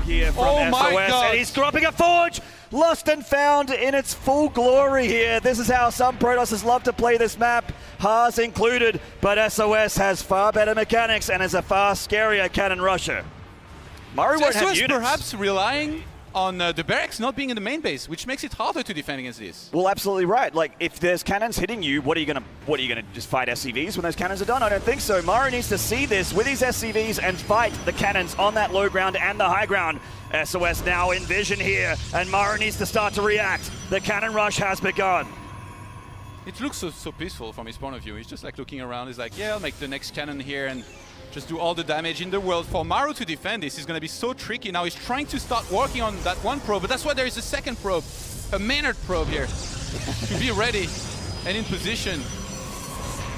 here from SOS, and he's dropping a Forge! Lost and found in its full glory here. This is how some Protosses love to play this map, Haas included, but SOS has far better mechanics and is a far scarier cannon rusher. Maru won't have units. Perhaps relying on the barracks not being in the main base, which makes it harder to defend against this. Well, absolutely right. Like, if there's cannons hitting you, what are you gonna just fight SCVs when those cannons are done? I don't think so. Maru needs to see this with his SCVs and fight the cannons on that low ground and the high ground. SOS now in vision here, and Maru needs to start to react. The cannon rush has begun. It looks so peaceful from his point of view. He's just like looking around. He's like, yeah, I'll make the next cannon here and just do all the damage in the world. For Maru to defend this is going to be so tricky. Now he's trying to start working on that one probe, but that's why there is a second probe, a Maynard probe here, to be ready and in position.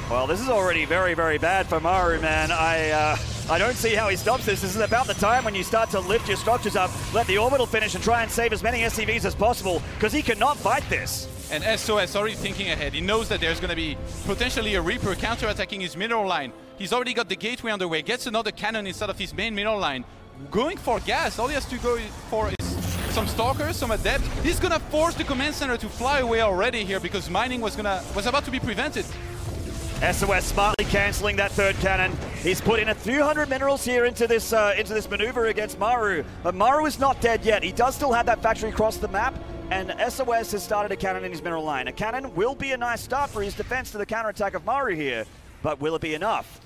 Well, this is already very, very bad for Maru, man. I don't see how he stops this. This is about the time when you start to lift your structures up, let the orbital finish and try and save as many SCVs as possible, because he cannot fight this. And SOS already thinking ahead. He knows that there's going to be potentially a Reaper counter-attacking his mineral line. He's already got the gateway underway, gets another cannon instead of his main mineral line. Going for gas, all he has to go for is some Stalkers, some Adept. He's going to force the command center to fly away already here because mining was about to be prevented. SOS smartly cancelling that third cannon. He's put in a few hundred minerals here into this maneuver against Maru. But Maru is not dead yet. He does still have that factory across the map. And SOS has started a cannon in his mineral line. A cannon will be a nice start for his defense to the counterattack of Maru here, but will it be enough?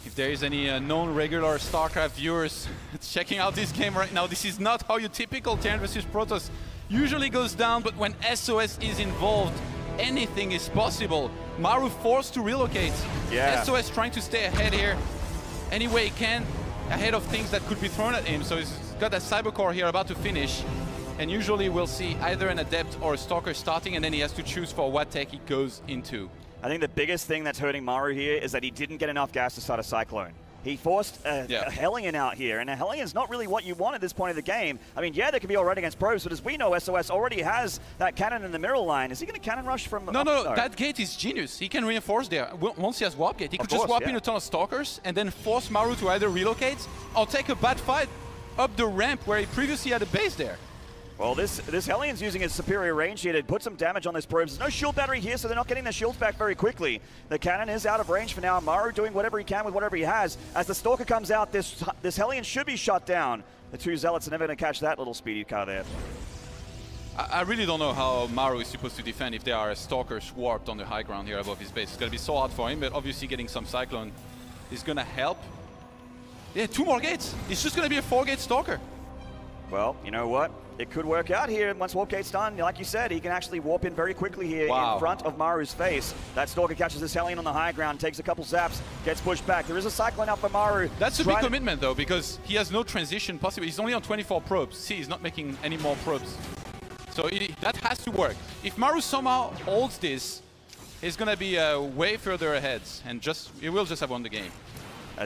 If there is any known regular StarCraft viewers checking out this game right now, this is not how your typical Terran versus Protoss usually goes down, but when SOS is involved, anything is possible. Maru forced to relocate. Yeah. SOS trying to stay ahead here any way he can, ahead of things that could be thrown at him. So he's got that Cybercore here about to finish. And usually we'll see either an Adept or a Stalker starting, and then he has to choose for what tech he goes into. I think the biggest thing that's hurting Maru here is that he didn't get enough gas to start a Cyclone. He forced a Hellion out here, and a Hellion's not really what you want at this point of the game. I mean, yeah, they can be all right against probes, but as we know, SOS already has that cannon in the mineral line. Is he going to cannon rush from... No, that gate is genius. He can reinforce there. Once he has Warp Gate, he could just warp in a ton of Stalkers and then force Maru to either relocate or take a bad fight up the ramp where he previously had a base there. Well, this Hellion's using his superior range here to put some damage on those probes. There's no shield battery here, so they're not getting their shields back very quickly. The cannon is out of range for now. Maru doing whatever he can with whatever he has. As the Stalker comes out, this Hellion should be shot down. The two Zealots are never going to catch that little speedy car there. I really don't know how Maru is supposed to defend if there are Stalkers warped on the high ground here above his base. It's going to be so hard for him, but obviously getting some Cyclone is going to help. Yeah, 2 more gates. It's just going to be a 4-gate Stalker. Well, you know what? It could work out here. Once Warp Gate's done, like you said, he can actually warp in very quickly here in front of Maru's face. That Stalker catches this Hellion on the high ground, takes a couple zaps, gets pushed back. There is a Cyclone out for Maru. That's a big commitment, though, because he has no transition possible. He's only on 24 probes. See, he's not making any more probes. So that has to work. If Maru somehow holds this, he's going to be way further ahead, and he will just have won the game.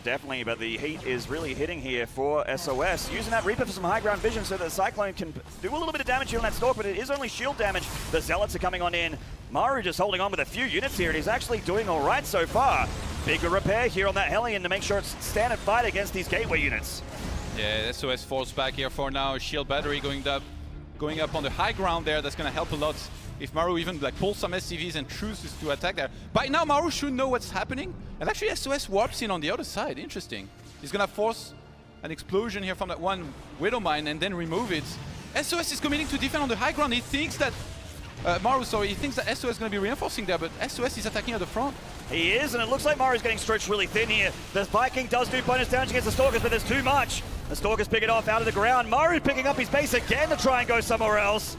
Definitely, but the heat is really hitting here for SOS. Using that Reaper for some high ground vision so that the Cyclone can do a little bit of damage here on that Stalk, but it is only shield damage. The Zealots are coming on in. Maru just holding on with a few units here, and he's actually doing all right so far. Bigger repair here on that Hellion to make sure it's standard fight against these gateway units. Yeah, SOS force back here for now. Shield battery going up on the high ground there. That's going to help a lot. If Maru even pulls some SCVs and chooses to attack there. By now, Maru should know what's happening. And actually, SOS warps in on the other side. Interesting. He's going to force an explosion here from that one Widow Mine and then remove it. SOS is committing to defend on the high ground. He thinks that... he thinks that SOS is going to be reinforcing there, but SOS is attacking at the front. He is, and it looks like Maru's getting stretched really thin here. The Viking does do bonus damage against the Stalkers, but there's too much. The Stalkers pick it off out of the ground. Maru picking up his base again to try and go somewhere else.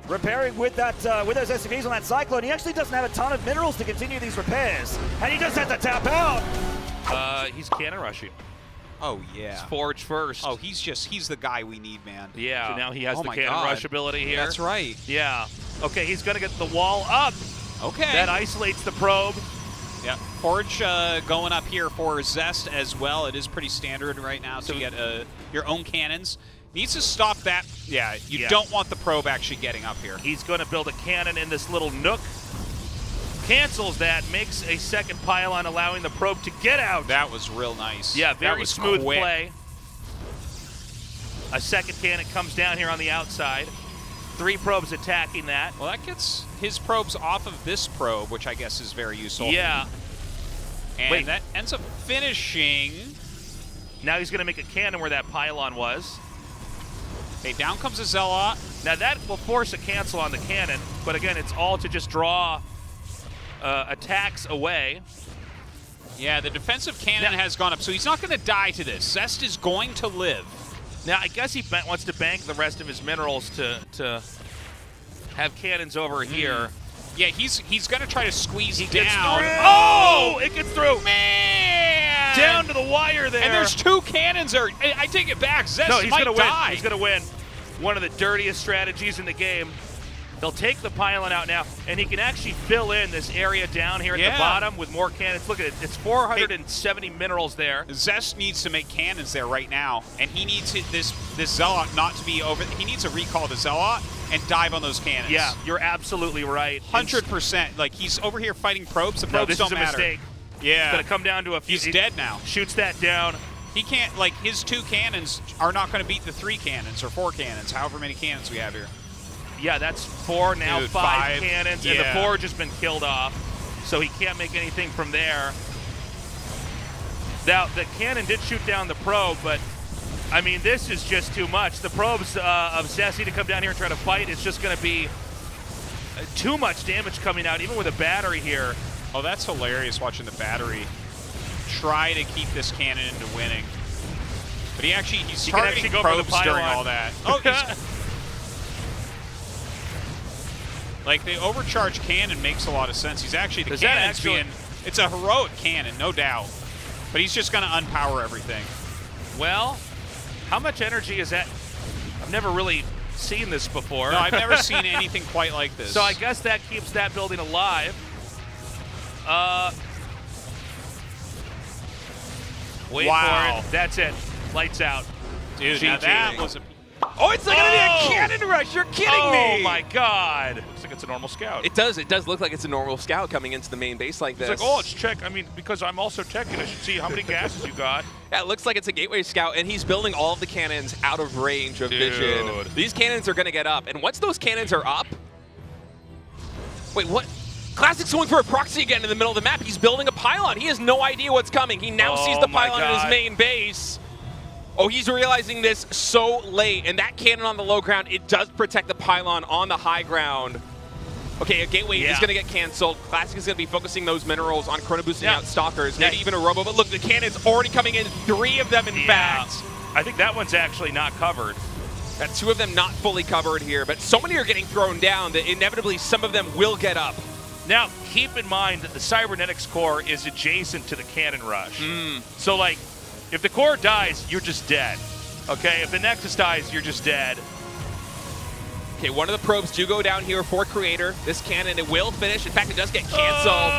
Repairing with that with those SCVs on that Cyclone. He actually doesn't have a ton of minerals to continue these repairs. And he just has to tap out. He's cannon rushing. Oh, yeah. He's Forge first. Oh, he's the guy we need, man. Yeah. So now he has the cannon rush ability here. That's right. Yeah. Okay, he's going to get the wall up. Okay. That isolates the probe. Yeah. Forge going up here for Zest as well. It is pretty standard right now, so you get your own cannons. Needs to stop that. Yeah, you don't want the probe actually getting up here. He's going to build a cannon in this little nook. Cancels that, makes a second pylon, allowing the probe to get out. That was real nice. Yeah, very smooth play. A second cannon comes down here on the outside. 3 probes attacking that. Well, that gets his probes off of this probe, which I guess is very useful. Yeah. And that ends up finishing. Now he's going to make a cannon where that pylon was. Okay, down comes a Zealot. Now that will force a cancel on the cannon, but again, it's all to just draw attacks away. Yeah, the defensive cannon has gone up, so he's not going to die to this. Zest is going to live. Now, I guess he wants to bank the rest of his minerals to have cannons over here. Yeah, he's going to try to squeeze Gets down. through. Oh, it gets through. Man! Down to the wire there. And there's 2 cannons there. I take it back. Zest no, he's might gonna die. win. He's going to win. One of the dirtiest strategies in the game. They'll take the pylon out now, and he can actually fill in this area down here at the bottom with more cannons. Look at it. It's 470 minerals there. Zest needs to make cannons there right now, and he needs this Zealot not to be over. He needs to recall the Zealot and dive on those cannons. Yeah, you're absolutely right. 100%. Like, he's over here fighting probes. The probes don't matter. This is a mistake. Yeah. It's going to come down to a few. He's dead now. Shoots that down. He can't, like, his 2 cannons are not going to beat the 3 cannons or 4 cannons, however many cannons we have here. Yeah, that's 4, now Dude, 5 cannons, and the yeah. 4 just been killed off. So he can't make anything from there. Now, the cannon did shoot down the probe, but, I mean, this is just too much. The probes of Sassy to come down here and try to fight is just going to be too much damage coming out, even with a battery here. Oh, that's hilarious watching the battery try to keep this cannon into winning. But he's targeting go probes for the during pylon. all that. Oh, like, the overcharged cannon makes a lot of sense. He's actually, the cannon's being, it's a heroic cannon, no doubt. But he's just going to unpower everything. Well, how much energy is that? I've never really seen this before. No, I've never seen anything quite like this. So I guess that keeps that building alive. Wait for it. That's it. Lights out. Dude, now that was a... Oh, it's going to be a cannon rush. You're kidding me. Oh, my God. Looks like it's a normal scout. It does. It does look like it's a normal scout coming into the main base like this. It's like, oh, it's check. I mean, because I'm also checking, I should see how many gases you got. Yeah, it looks like it's a gateway scout, and he's building all of the cannons out of range of vision. These cannons are going to get up, and once those cannons are up... Wait, what? Classic's going for a proxy again in the middle of the map. He's building a pylon. He has no idea what's coming. He now sees the pylon in his main base. Oh, he's realizing this so late, and that cannon on the low ground, it does protect the pylon on the high ground. Okay, a gateway is going to get canceled. Classic is going to be focusing those minerals on chrono boosting out Stalkers, maybe even a Robo, but look, the cannon's already coming in, 3 of them in fact. I think that one's actually not covered. 2 of them not fully covered here, but so many are getting thrown down that inevitably some of them will get up. Now, keep in mind that the cybernetics core is adjacent to the cannon rush. So, like, if the core dies, you're just dead. Okay, if the Nexus dies, you're just dead. Okay, one of the probes do go down here for Creator. This cannon, it will finish. In fact, it does get canceled.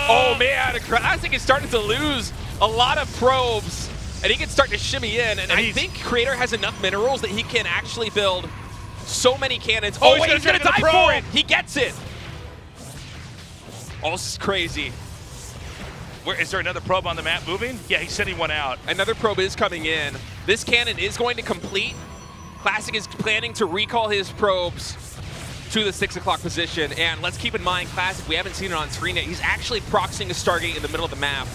Oh, man, Classic is starting to lose a lot of probes, and he can start to shimmy in, and I think Creator has enough minerals that he can actually build so many cannons. Oh, wait, he's going to die for it. He gets it. Oh, this is crazy. Where is there another probe on the map moving? Yeah, he's sending one out. Another probe is coming in. This cannon is going to complete. Classic is planning to recall his probes to the 6 o'clock position. And let's keep in mind, Classic, we haven't seen it on screen yet. He's actually proxying a Stargate in the middle of the map.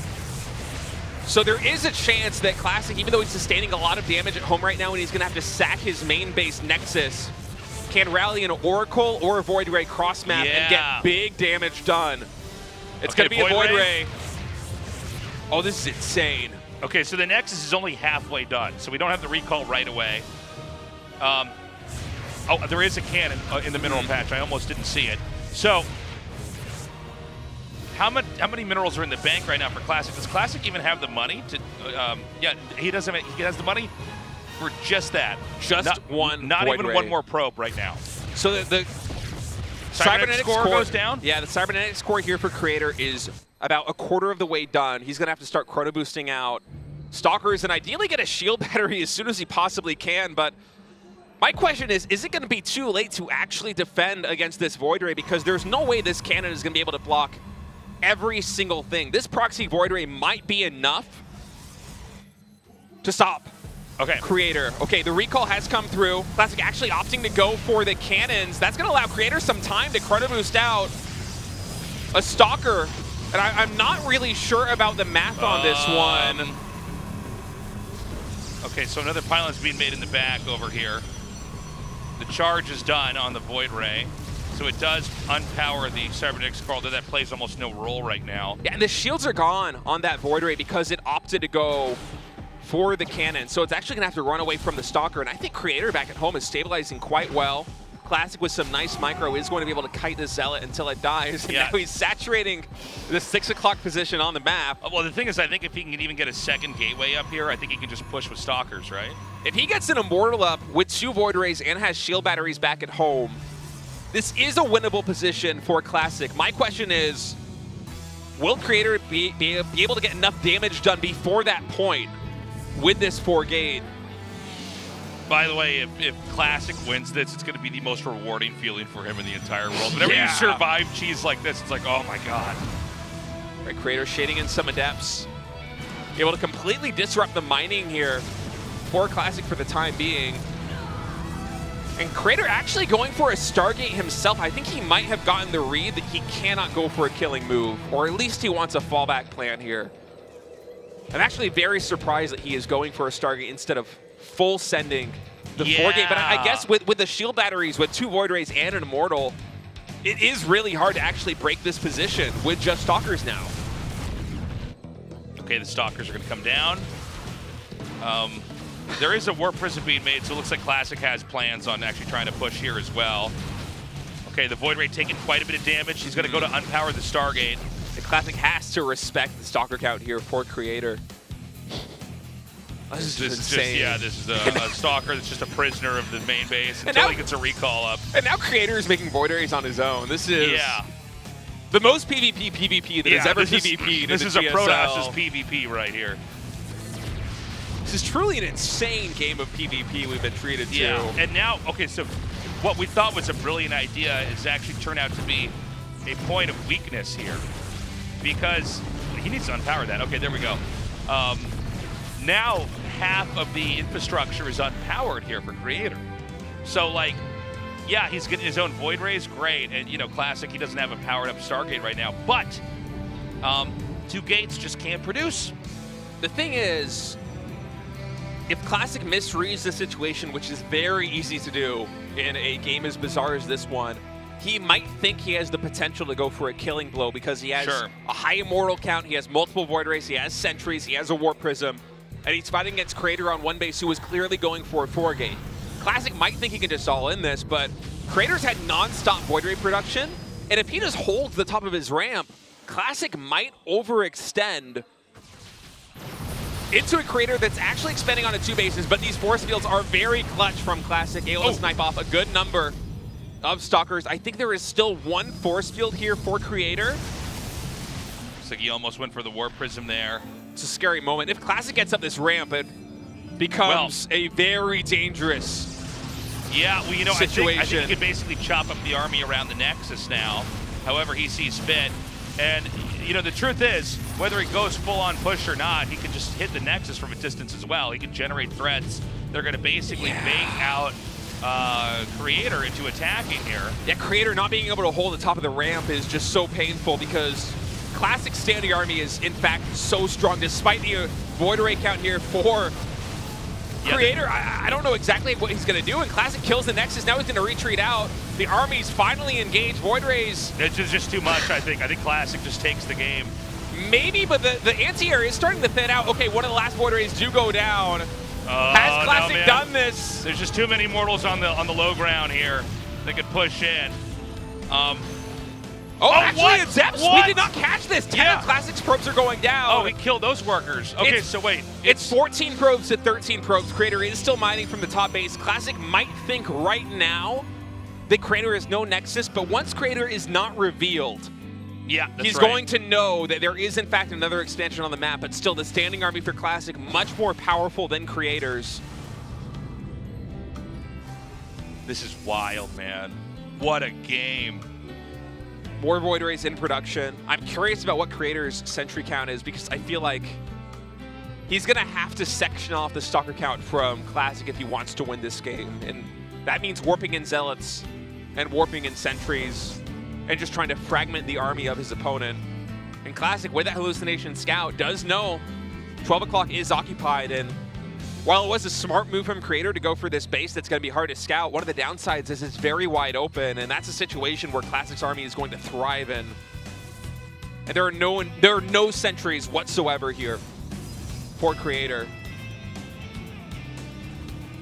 So there is a chance that Classic, even though he's sustaining a lot of damage at home right now and he's going to have to sack his main base Nexus, can rally an Oracle or a Void Ray cross map and get big damage done. It's going to be a Void Ray. Oh, this is insane. Okay, so the Nexus is only halfway done, so we don't have the recall right away. Oh, there is a cannon in the mineral patch. I almost didn't see it. So, how many minerals are in the bank right now for Classic? Does Classic even have the money to? Yeah, he doesn't. He has the money for just that. Just one. Not Void even Ray. one more probe right now. So the Cybernetics core goes down? Yeah, the Cybernetics core here for Creator is about a quarter of the way done. He's going to have to start chrono boosting out Stalkers and ideally get a shield battery as soon as he possibly can. But my question is it going to be too late to actually defend against this Void Ray? Because there's no way this cannon is going to be able to block every single thing. This proxy Void Ray might be enough to stop Okay. Creator. Okay, the recall has come through. Classic actually opting to go for the cannons. That's going to allow Creator some time to chrono boost out a Stalker. And I'm not really sure about the math on this one. Okay, so another pylon's being made in the back over here. The charge is done on the Void Ray. So it does unpower the Cybernetics Crawl, though that plays almost no role right now. Yeah, and the shields are gone on that Void Ray because it opted to go for the cannon. So it's actually going to have to run away from the Stalker. And I think Creator back at home is stabilizing quite well. Classic with some nice micro is going to be able to kite the Zealot until it dies. And now he's saturating the 6 o'clock position on the map. Well, the thing is, I think if he can even get a second gateway up here, I think he can just push with Stalkers, right? If he gets an Immortal up with 2 Void Rays and has shield batteries back at home, this is a winnable position for Classic. My question is, will Creator be able to get enough damage done before that point with this 4-gate? By the way, if Classic wins this, it's going to be the most rewarding feeling for him in the entire world. Whenever you survive cheese like this, it's like, oh my god. Right, Creator shading in some Adepts. Able to completely disrupt the mining here for Classic for the time being. And Creator actually going for a Stargate himself. I think he might have gotten the read that he cannot go for a killing move, or at least he wants a fallback plan here. I'm actually very surprised that he is going for a Stargate instead of full sending the 4-gate. But I guess with the shield batteries, with 2 Void Rays and an Immortal, it is really hard to actually break this position with just Stalkers now. Okay, the Stalkers are going to come down. There is a Warp Prism being made, so it looks like Classic has plans on actually trying to push here as well. Okay, the Void Ray taking quite a bit of damage. He's going to go to unpower the Stargate. The Classic has to respect the Stalker count here for Creator. This is insane. This is a Stalker that's just a prisoner of the main base until he gets a recall up. And now Creator is making Void Rays on his own. This is the most PvP that has ever PvP'd. This is a Protoss's PvP right here. This is truly an insane game of PvP we've been treated to. And now, okay, so what we thought was a brilliant idea is actually turned out to be a point of weakness here. Because he needs to unpower that. Okay, there we go. Now half of the infrastructure is unpowered here for Creator. So, like, yeah, he's getting his own Void Rays, great. And, you know, Classic, he doesn't have a powered up Stargate right now. But 2 gates just can't produce. The thing is, if Classic misreads the situation, which is very easy to do in a game as bizarre as this one, he might think he has the potential to go for a killing blow because he has a high Immortal count, he has multiple Void Rays, he has Sentries, he has a Warp Prism, and he's fighting against Creator on one base who is clearly going for a 4-gate. Classic might think he can just all in this, but Creator's had non-stop Void Ray production, and if he just holds the top of his ramp, Classic might overextend into a Creator that's actually expanding onto 2 bases, but these force fields are very clutch from Classic, able to snipe off a good number of Stalkers. I think there is still 1 force field here for Creator. Looks like he almost went for the Warp Prism there. It's a scary moment. If Classic gets up this ramp, it becomes a very dangerous well, you know, situation. I think he could basically chop up the army around the Nexus now, however he sees fit. And, you know, the truth is, whether he goes full-on push or not, he can just hit the Nexus from a distance as well. He can generate threats. They're going to basically bait out Creator into attacking here. Yeah, Creator not being able to hold the top of the ramp is just so painful because Classic standing army is, in fact, so strong, despite the Void Ray count here for Creator. I don't know exactly what he's going to do, and Classic kills the Nexus. Now he's going to retreat out. The army's finally engaged. Void Rays. It's just too much, I think. I think Classic just takes the game. Maybe, but the anti-air is starting to thin out. Okay, one of the last Void Rays do go down. Has Classic done this? There's just too many mortals on the low ground here that could push in. Actually, it's Zeps. We did not catch this. 10 of Classic's probes are going down. Oh, he killed those workers. Okay, so wait. It's 14 probes to 13 probes. Creator is still mining from the top base. Classic might think right now that Creator is no Nexus, but once Creator is not revealed, he's going to know that there is, in fact, another expansion on the map, but still the standing army for Classic much more powerful than Creator's. This is wild, man. What a game. More Void Rays in production. I'm curious about what Creator's sentry count is because I feel like he's going to have to section off the Stalker count from Classic if he wants to win this game. And that means warping in Zealots and warping in Sentries and just trying to fragment the army of his opponent. And Classic, with that Hallucination Scout, does know 12 o'clock is occupied. And while it was a smart move from Creator to go for this base that's going to be hard to scout, one of the downsides is it's very wide open, and that's a situation where Classic's army is going to thrive in. And there are no sentries whatsoever here for Creator.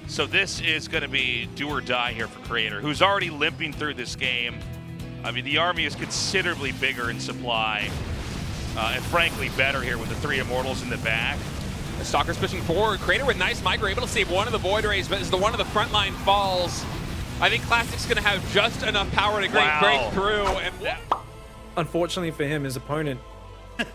So this is going to be do or die here for Creator, who's already limping through this game. I mean, the army is considerably bigger in supply, and frankly better here with the 3 Immortals in the back. The Stalker's pushing forward. Creator with nice micro, able to save one of the Void Rays, but as the one of the front line falls, I think Classic's going to have just enough power to break through. And unfortunately for him, his opponent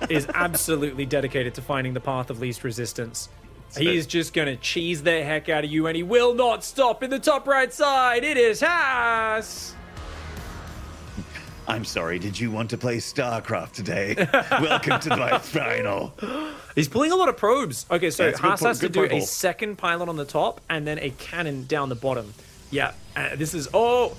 is absolutely dedicated to finding the path of least resistance. He is just going to cheese the heck out of you, and he will not stop in the top right side. It is Haas. I'm sorry, did you want to play Starcraft today? Welcome to my final. He's pulling a lot of probes. Okay, so Haas has to do purple. a second pylon on the top and then a cannon down the bottom. Yeah, this is... Okay.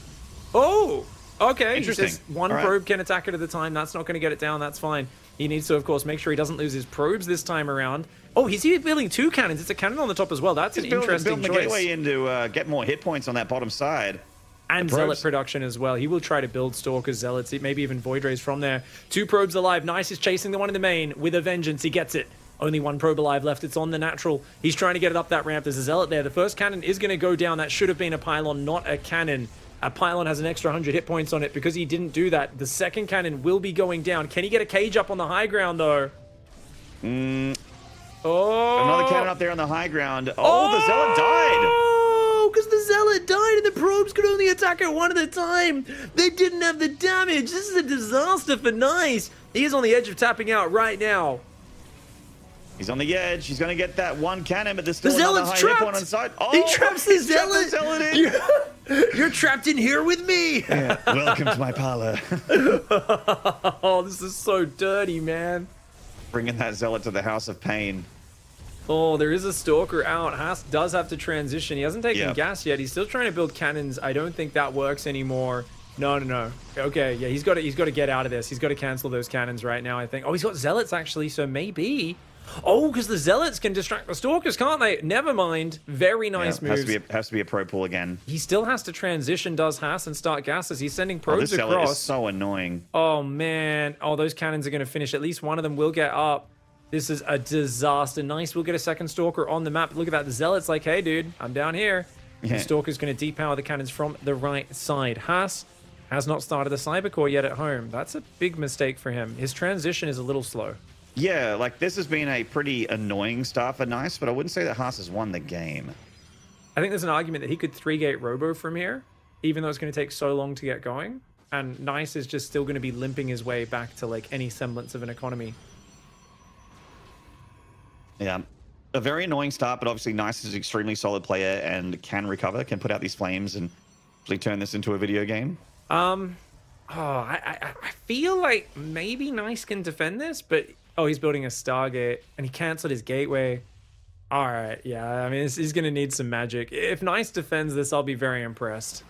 Interesting. He says one probe can attack it at a time. That's not going to get it down. That's fine. He needs to, of course, make sure he doesn't lose his probes this time around. Oh, he's even building 2 cannons. It's a cannon on the top as well. That's an interesting building choice. the gateway in to get more hit points on that bottom side. And Zealot production as well. He will try to build Stalkers, Zealots, maybe even Void Rays from there. 2 probes alive. Nice is chasing the one in the main with a vengeance. He gets it. Only 1 probe alive left. It's on the natural. He's trying to get it up that ramp. There's a Zealot there. The first cannon is going to go down. That should have been a pylon, not a cannon. A pylon has an extra 100 hit points on it because he didn't do that. The second cannon will be going down. Can he get a cage up on the high ground, though? Oh! Another cannon up there on the high ground. Oh, the Zealot died! Because the Zealot died and the probes could only attack it one at a time. They didn't have the damage. This is a disaster for Nice. He is on the edge of tapping out right now. He's on the edge. He's going to get that 1 cannon, but there's still The another Zealot's high hit trapped. point on the side. Oh, He traps the he's trapped Zealot. the Zealot in. You're trapped in here with me. Yeah, welcome to my parlor. Oh, this is so dirty, man. Bringing that Zealot to the House of Pain. Oh, there is a Stalker out. Haas does have to transition. He hasn't taken gas yet. He's still trying to build cannons. I don't think that works anymore. No. Okay, yeah, he's got to get out of this. He's got to cancel those cannons right now, I think. Oh, he's got Zealots, actually, so maybe... Oh, because the Zealots can distract the Stalkers, can't they? Never mind. Very nice moves. Has to be a pro pull again. He still has to transition, does Haas, and start gases. He's sending probes this Zealot across. is so annoying. Oh, man. Oh, those cannons are going to finish. At least one of them will get up. This is a disaster. Nice, we'll get a second Stalker on the map. Look at that. The Zealot's like, hey, dude, I'm down here. Yeah. The Stalker's going to depower the cannons from the right side. Haas has not started a Cybercore yet at home. That's a big mistake for him. His transition is a little slow. Yeah, like this has been a pretty annoying start for Nice, but I wouldn't say that Haas has won the game. I think there's an argument that he could 3-gate Robo from here, even though it's going to take so long to get going. And Nice is just still going to be limping his way back to like any semblance of an economy. Yeah, a very annoying start, but obviously Nice is an extremely solid player and can recover, can put out these flames and actually turn this into a video game. I feel like maybe Nice can defend this, but oh, he's building a Stargate and he canceled his gateway. All right, yeah, I mean, he's going to need some magic. If Nice defends this, I'll be very impressed.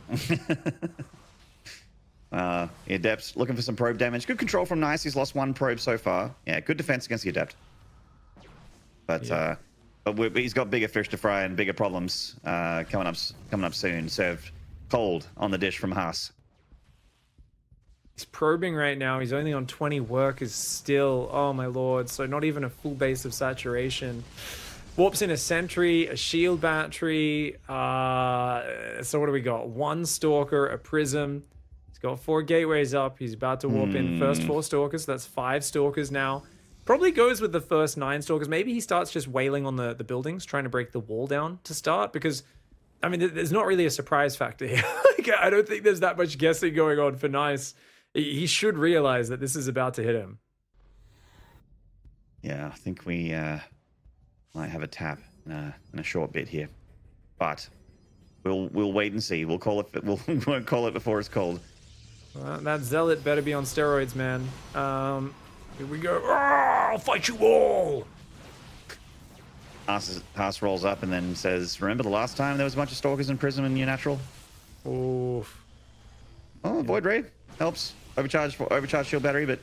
The Adept's looking for some probe damage. Good control from Nice. He's lost 1 probe so far. Yeah, good defense against the Adept. But he's got bigger fish to fry and bigger problems coming up soon. Served cold on the dish from Haas. He's probing right now. He's only on 20 workers still. Oh, my lord. So not even a full base of saturation. Warps in a sentry, a shield battery. So what do we got? 1 Stalker, a prism. He's got 4 gateways up. He's about to warp in first 4 Stalkers. That's 5 Stalkers now. Probably goes with the first 9 Stalkers. Maybe he starts just wailing on the buildings, trying to break the wall down to start. Because, I mean, there's not really a surprise factor here. I don't think there's that much guessing going on for Nice. He should realize that this is about to hit him. Yeah, I think we might have a tap in a short bit here, but we'll wait and see. We'll call it. We won't call it before it's called. That Zealot better be on steroids, man. Here we go. I'll fight you all. Haas rolls up and then says, remember the last time there was a bunch of Stalkers in Prism and your natural? Oof. Oh, Void Ray helps. Overcharge shield battery, but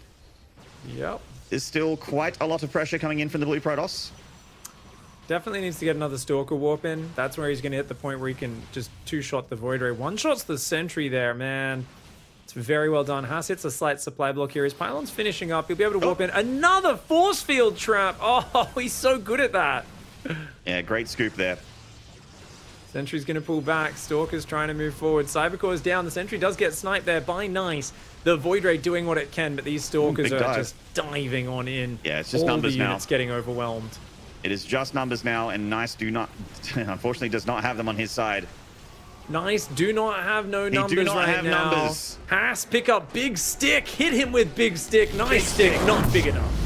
Yep. there's still quite a lot of pressure coming in from the blue Protoss. Definitely needs to get another Stalker warp in. That's where he's going to hit the point where he can just two-shot the Void Ray. One-shots the Sentry there, man. It's very well done. Haas hits a slight supply block here. His pylon's finishing up. He'll be able to warp in. Another force field trap. Oh, he's so good at that. Yeah, great scoop there. Sentry's going to pull back. Stalker's trying to move forward. Cybercore's down. The Sentry does get sniped there by Nice. The Void Ray doing what it can, but these Stalkers are just diving on in. Yeah, it's just all numbers the now. units getting overwhelmed. It is just numbers now, and Nice unfortunately does not have them on his side. Nice do not have no numbers do not right have now. numbers. Haas pick up big stick. Hit him with big stick. Nice stick, not big enough.